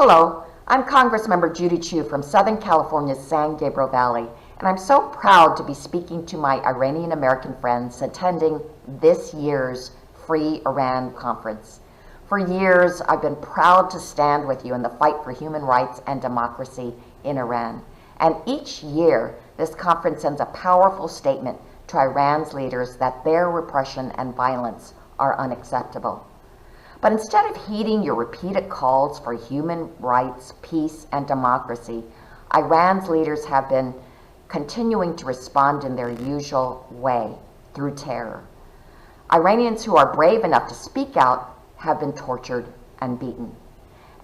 Hello, I'm Congressmember Judy Chu from Southern California's San Gabriel Valley, and I'm so proud to be speaking to my Iranian American friends attending this year's Free Iran Conference. For years, I've been proud to stand with you in the fight for human rights and democracy in Iran. And each year, this conference sends a powerful statement to Iran's leaders that their repression and violence are unacceptable. But instead of heeding your repeated calls for human rights, peace, and democracy, Iran's leaders have been continuing to respond in their usual way, through terror. Iranians who are brave enough to speak out have been tortured and beaten.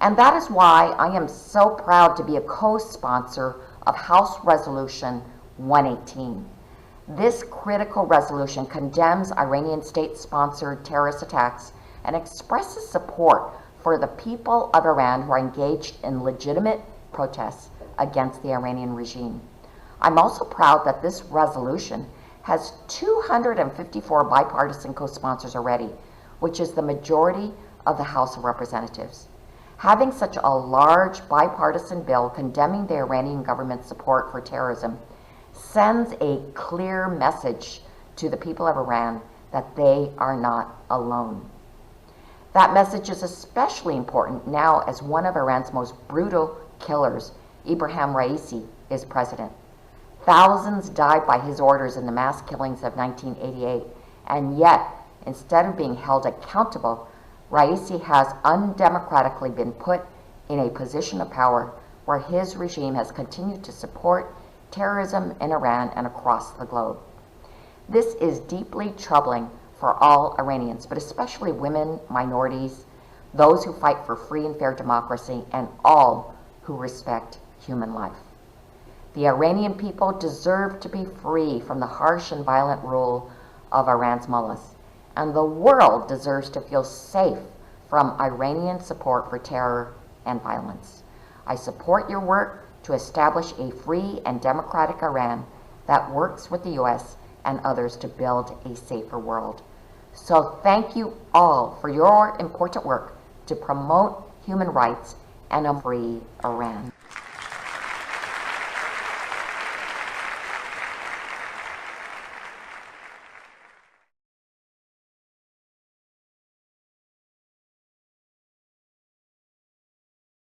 And that is why I am so proud to be a co-sponsor of House Resolution 118. This critical resolution condemns Iranian state-sponsored terrorist attacks and expresses support for the people of Iran who are engaged in legitimate protests against the Iranian regime. I'm also proud that this resolution has 254 bipartisan co-sponsors already, which is the majority of the House of Representatives. Having such a large bipartisan bill condemning the Iranian government's support for terrorism sends a clear message to the people of Iran that they are not alone. That message is especially important now as one of Iran's most brutal killers, Ebrahim Raisi, is president. Thousands died by his orders in the mass killings of 1988, and yet, instead of being held accountable, Raisi has undemocratically been put in a position of power where his regime has continued to support terrorism in Iran and across the globe. This is deeply troubling for all Iranians, but especially women, minorities, those who fight for free and fair democracy, and all who respect human life. The Iranian people deserve to be free from the harsh and violent rule of Iran's mullahs, and the world deserves to feel safe from Iranian support for terror and violence. I support your work to establish a free and democratic Iran that works with the U.S. and others to build a safer world. So thank you all for your important work to promote human rights and a free Iran.